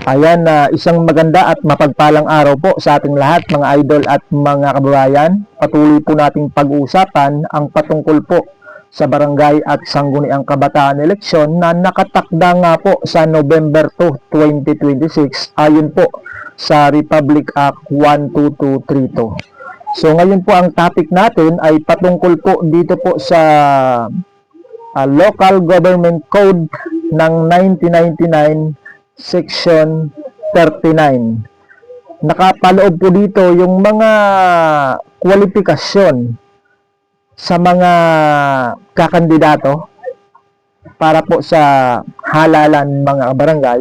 Ayan, isang maganda at mapagpalang araw po sa ating lahat mga idol at mga kababayan. Patuloy po nating pag-uusapan ang patungkol po sa barangay at sangguniang kabataan eleksyon na nakatakda nga po sa November 2, 2026 ayon po sa Republic Act 12232. So ngayon po ang topic natin ay patungkol po dito po sa Local Government Code ng 1999 Section 39. Nakapaloob po dito yung mga kwalifikasyon sa mga kakandidato para po sa halalan mga barangay.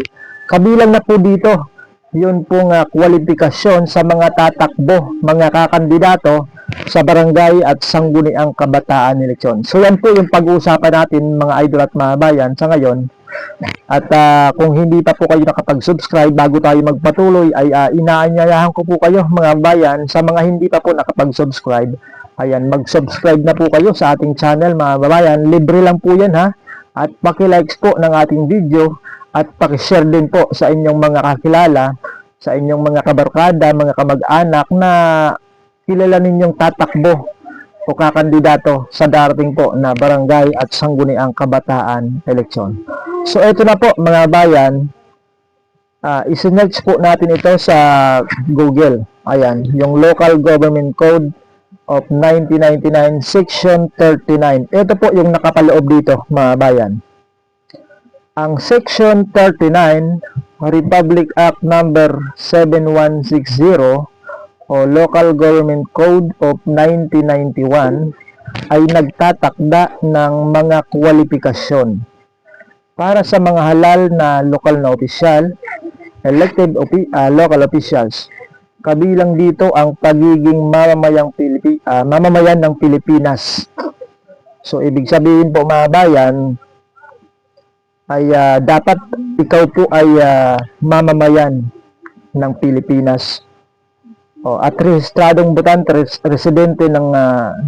Kabilang na po dito yun pong kwalifikasyon sa mga tatakbo, mga kakandidato sa barangay at sangguniang kabataan eleksyon. So yan po yung pag-uusapan natin mga idol at mga bayan sa ngayon. At kung hindi pa po kayo nakapag-subscribe bago tayo magpatuloy ay inaanyayahan ko po kayo mga bayan sa mga hindi pa po nakapag-subscribe. Ayan, mag-subscribe na po kayo sa ating channel mga bayan. Libre lang po yan ha. At paki-likes po ng ating video at paki-share din po sa inyong mga kakilala, sa inyong mga kabarkada, mga kamag-anak na kilala ninyong tatakbo o kakandidato sa darating po na barangay at sangguniang kabataan eleksyon. So ito na po mga bayan, isi-search po natin ito sa Google. Ayan, yung Local Government Code of 1999 Section 39. Ito po yung nakapaloob dito mga bayan. Ang Section 39 Republic Act number 7160 o Local Government Code of 1991 ay nagtatakda ng mga kwalifikasyon para sa mga halal na lokal na opisyal, elected local officials. Kabilang dito ang pagiging mamamayan ng Pilipinas. So ibig sabihin po mga bayan ay dapat ikaw po ay mamamayan ng Pilipinas. At rehistradong botante, residente ng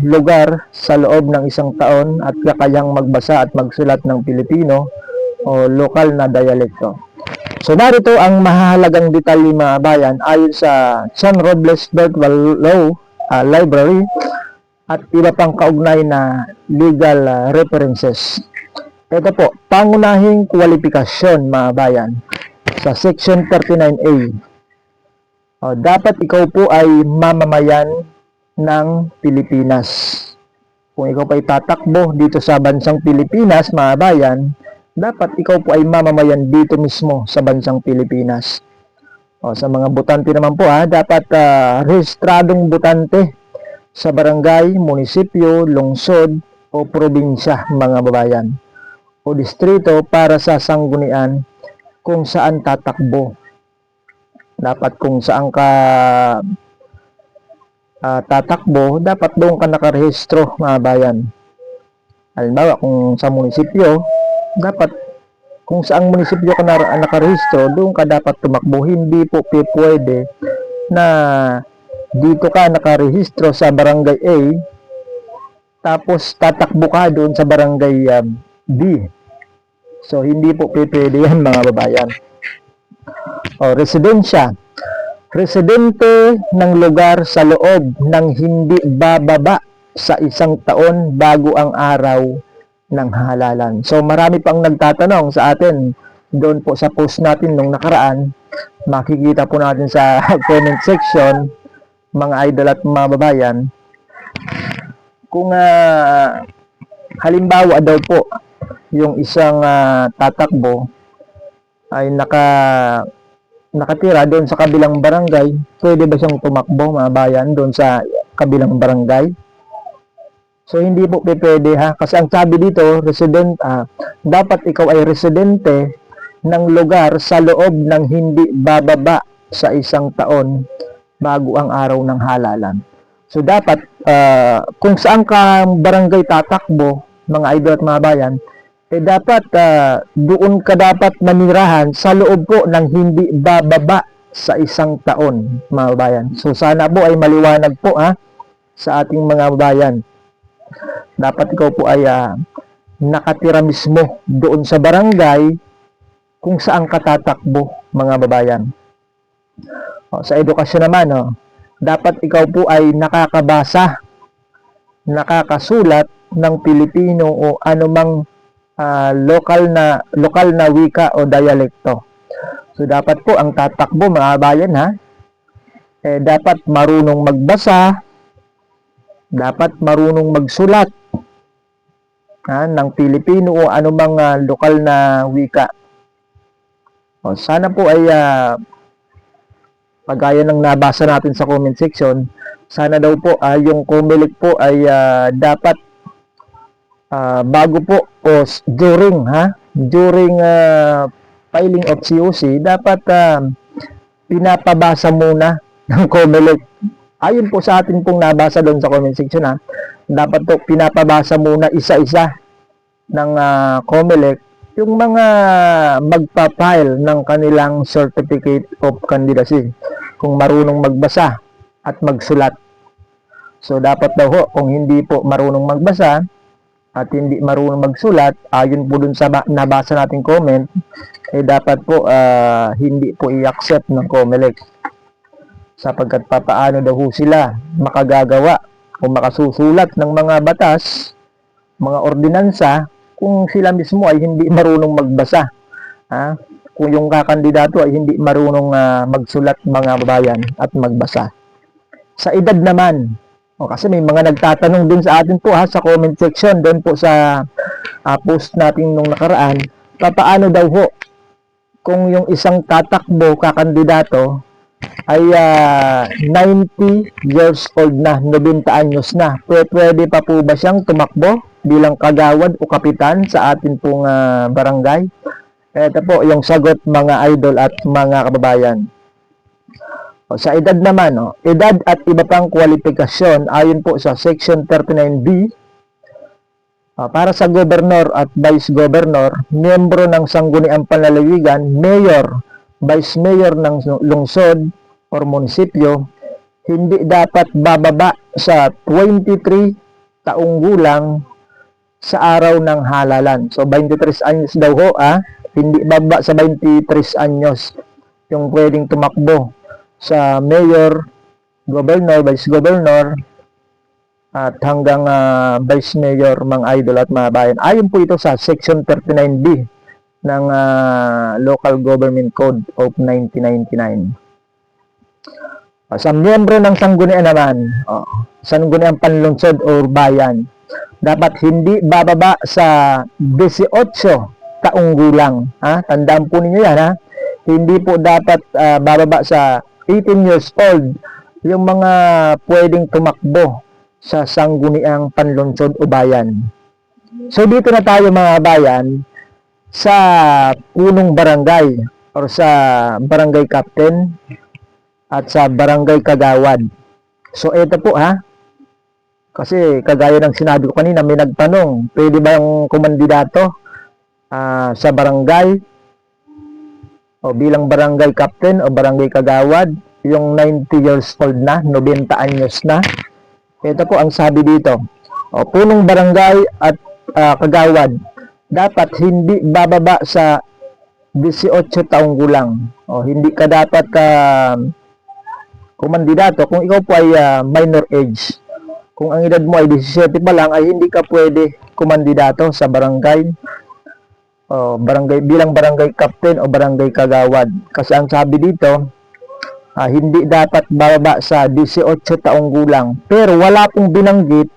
lugar sa loob ng isang taon at kakayang magbasa at magsulat ng Pilipino o lokal na dialekto. So narito ang mahalagang detalye mga bayan ayon sa San Robles Virtual Law Library at iba pang kaugnay na legal references. Ito po, pangunahing kwalifikasyon mga bayan sa Section 39A. Dapat ikaw po ay mamamayan ng Pilipinas. Kung ikaw pa ay tatakbo dito sa bansang Pilipinas mga bayan, dapat ikaw po ay mamamayan dito mismo sa bansang Pilipinas. Sa mga botante naman po dapat rehistradong botante sa barangay, munisipyo, lungsod o probinsya mga babayan o distrito para sa sanggunian kung saan tatakbo. Dapat kung saan ka tatakbo, dapat doon ka nakarehistro mga bayan. Halimbawa kung sa munisipyo, dapat kung saang munisipyo ka nakarehistro, doon ka dapat tumakbo. Hindi po pwede na dito ka nakarehistro sa barangay A, tapos tatakbo ka doon sa barangay B. So hindi po pwede yan mga babayan. Residensya. Residente ng lugar sa loob ng hindi bababa sa isang taon bago ang araw ng halalan. So marami pang nagtatanong sa atin doon po sa post natin nung nakaraan. Makikita po natin sa comment section mga idol at mga babayan kung halimbawa daw po yung isang tatakbo ay nakatira doon sa kabilang barangay, pwede ba siyang tumakbo mga bayan doon sa kabilang barangay? So hindi po pwede kasi ang sabi dito, dapat ikaw ay residente ng lugar sa loob ng hindi bababa sa isang taon bago ang araw ng halalan. So dapat kung saan ka barangay tatakbo mga idol at mga bayan, dapat doon ka dapat manirahan sa loob po ng hindi bababa sa isang taon mga bayan. So sana po ay maliwanag po sa ating mga bayan. Dapat ikaw po ay nakatira mismo doon sa barangay kung saan ka tatakbo, mga babayan. Sa edukasyon naman, dapat ikaw po ay nakakabasa, nakakasulat ng Pilipino o anumang lokal na wika o dialekto. So dapat po ang tatakbo, mga bayan, dapat marunong magbasa, dapat marunong magsulat ng Pilipino o anumang lokal na wika. Sana po ay pagaya ng nabasa natin sa comment section, sana daw po yung COMELEC po ay dapat bago po o during filing of COC, dapat pinapabasa muna ng COMELEC. Ayon po sa atin pong nabasa doon sa comment section, dapat po pinapabasa muna isa-isa ng COMELEC yung mga magpa-file ng kanilang Certificate of Candidacy, kung marunong magbasa at magsulat. So dapat daw kung hindi po marunong magbasa at hindi marunong magsulat, ayon po dun sa nabasa nating comment, dapat po hindi po i-accept ng COMELEC, sapagkat papaano daw sila makagagawa o makasusulat ng mga batas, mga ordinansa, kung sila mismo ay hindi marunong magbasa, kung yung kakandidato ay hindi marunong magsulat, mga babayan, at magbasa. Sa edad naman, kasi may mga nagtatanong din sa atin po sa comment section, doon po sa post natin nung nakaraan, papaano daw kung yung isang tatakbo kakandidato ay 90 years old na, 90 anyos na, pwede pa po ba siyang tumakbo bilang kagawad o kapitan sa atin pong barangay? Ito po yung sagot, mga idol at mga kababayan. Sa edad naman, edad at iba pang kwalifikasyon, ayon po sa Section 39B, para sa gobernador at vice governor, miyembro ng sangguniang panlalawigan, mayor, vice mayor ng lungsod or munisipyo, hindi dapat bababa sa 23 taong gulang sa araw ng halalan. So 23 anyos daw hindi bababa sa 23 anyos yung pwedeng tumakbo sa mayor, governor, vice governor, at hanggang vice mayor, mga idol at mga bayan. Ayon po ito sa Section 39B ng Local Government Code of 1999. Sa miyembro ng sanggunian naman, sangguniang panlungsod o bayan, dapat hindi bababa sa 18 taong gulang. Tandaan po ninyo yan, hindi po dapat bababa sa 18 years old yung mga pwedeng tumakbo sa sangguniang panlungsod o bayan. So dito na tayo, mga bayan, sa punong barangay or sa barangay captain at sa barangay kagawad. So ito po kasi kagaya ng sinabi ko kanina, may nagtanong, pwede ba yung kumandidato sa barangay o bilang barangay captain o barangay kagawad yung 90 years old na, 90 anyos na? Ito po ang sabi dito, punong barangay at kagawad, dapat hindi bababa sa 18 taong gulang. Hindi ka dapat kumandidato kung ikaw po ay minor age. Kung ang edad mo ay 17 pa lang, ay hindi ka pwede kumandidato sa barangay bilang barangay captain o barangay kagawad. Kasi ang sabi dito, hindi dapat bababa sa 18 taong gulang. Pero wala pong binanggit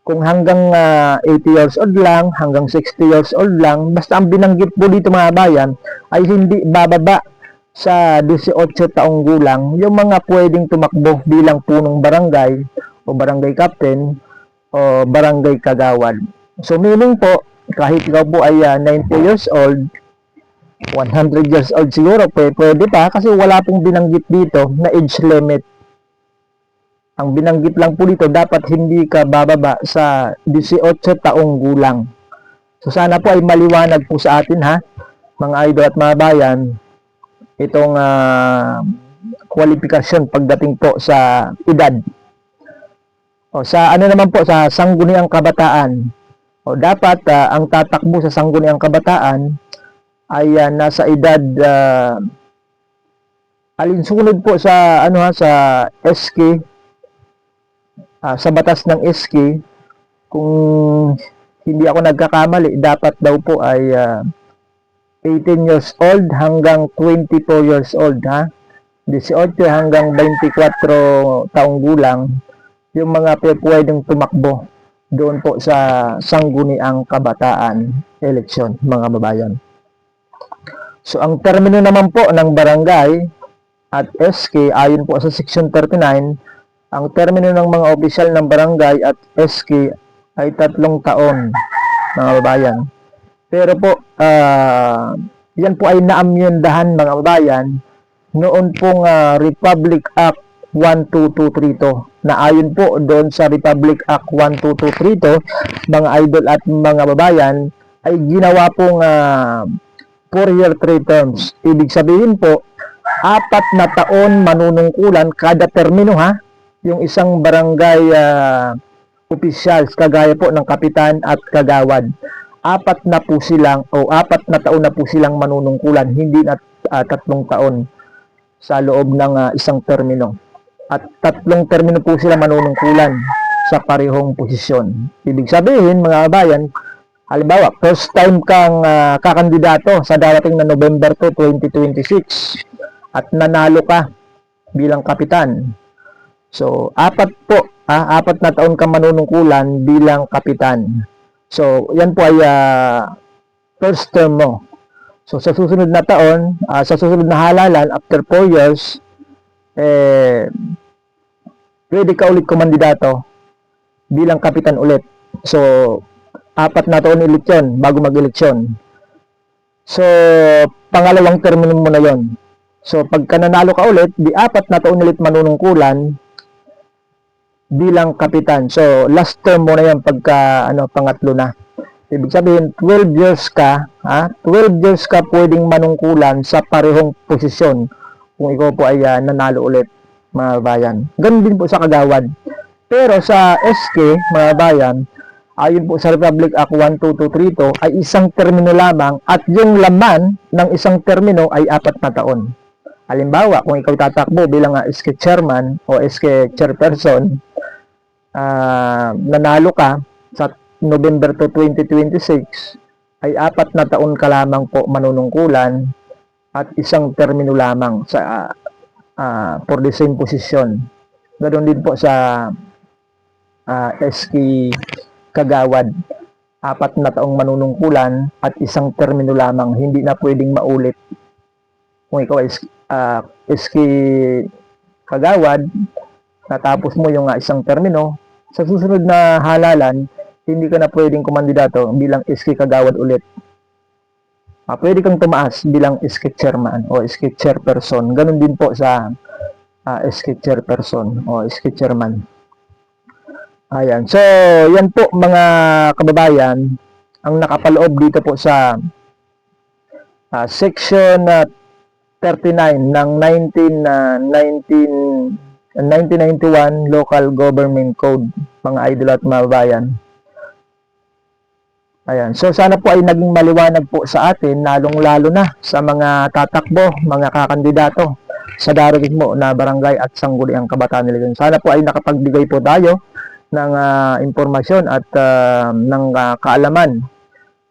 kung hanggang 80 years old lang, hanggang 60 years old lang. Basta ang binanggit po dito, mga bayan, ay hindi bababa sa 18 taong gulang yung mga pwedeng tumakbo bilang punong barangay o barangay captain o barangay kagawad. So meaning po, kahit ikaw po ay 90 years old, 100 years old siguro, pwede pa, kasi wala pong binanggit dito na age limit. Ang binanggit lang po dito, dapat hindi ka bababa sa 18 taong gulang. So sana po ay maliwanag po sa atin, mga idol at mga bayan, itong kwalifikasyon pagdating po sa edad. Sa ano naman po, sa sangguniang kabataan, dapat ang tatakbo sa sangguniang kabataan ay nasa edad alinsunod po sa sa SK, sa batas ng SK, kung hindi ako nagkakamali, dapat daw po ay 18 years old hanggang 24 years old, 18 hanggang 24 taong gulang yung mga pwedeng tumakbo doon po sa Sangguniang Kabataan eleksyon, mga babayan. So ang termino naman po ng barangay at SK ayon po sa Section 39, ang termino ng mga opisyal ng barangay at SK ay 3 taon, mga babayan. Pero po, yan po ay naamyendahan, mga babayan, noon pong Republic Act 12232, na ayon po doon sa Republic Act 12232, mga idol at mga babayan, ay ginawa pong 4-year 3 terms. Ibig sabihin po, 4 na taon manunungkulan kada termino, yung isang barangay officials, kagaya po ng kapitan at kagawad. 4 na po silang, o 4 na taon na po silang manunungkulan, hindi na 3 taon sa loob ng isang termino. At 3 termino po sila manunungkulan sa parehong posisyon. Ibig sabihin, mga kabayan, halimbawa, first time kang kakandidato sa darating na November 2, 2026 at nanalo ka bilang kapitan. So, 4 na taon kang manunungkulan bilang kapitan. So, yan po ay first term mo. So, sa susunod na taon, sa susunod na halalan, after 4 years, pwede ka ulit kumandidato bilang kapitan ulit. So, 4 na taon ulit yun bago mag-eleksyon. So, pangalawang termino mo na yon. So, pagka nanalo ka ulit, 4 na taon ulit manunungkulan bilang kapitan. So, last term mo na yan pagka pangatlo na. Ibig sabihin, 12 years ka, 12 years ka pwedeng manungkulan sa parehong posisyon kung ikaw po ay nanalo ulit, mga bayan. Ganun din po sa kagawad. Pero sa SK, mga bayan, ayon po sa Republic Act 12232 ay isang termino lamang at yung laman ng isang termino ay 4 na taon. Halimbawa, kung ikaw tatakbo bilang SK chairman o SK chairperson, nanalo ka sa November 2, 2026, ay 4 na taon ka lamang po manunungkulan at isang termino lamang sa for the same position. Ganoon din po sa SK kagawad, 4 na taong manunungkulan at isang termino lamang, hindi na pwedeng maulit. Kung ikaw ay SK kagawad, natapos mo yung isang termino, sa susunod na halalan, hindi ka na pwedeng kumandidato bilang SK kagawad ulit. Pwede kang tumaas bilang SK chairman o SK chairperson. Ganun din po sa SK chairperson o SK chairman. Ayan. So, yan po, mga kababayan, ang nakapaloob dito po sa section 39 ng 1991 Local Government Code, mga idol at mga bayan. Ayan. So, sana po ay naging maliwanag po sa atin, lalong-lalo na sa mga tatakbo, mga kakandidato sa darating mo na barangay at Sangguniang Kabataan eleksyon. Sana po ay nakapagbigay po tayo ng impormasyon at ng kaalaman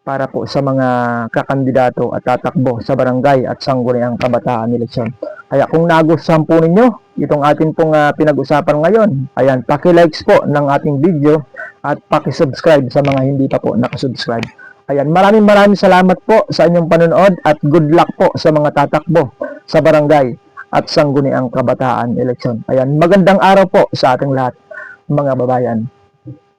para po sa mga kakandidato at tatakbo sa barangay at Sangguniang Kabataan eleksyon. Kaya kung nagustuhan po ninyo itong ating pong pinag-usapan ngayon, ayan, paki-likes po ng ating video at paki-subscribe sa mga hindi pa po nakasubscribe. Ayan, maraming salamat po sa inyong panonood at good luck po sa mga tatakbo sa barangay at Sangguniang Kabataan eleksyon. Ayan, magandang araw po sa ating lahat, mga babayan.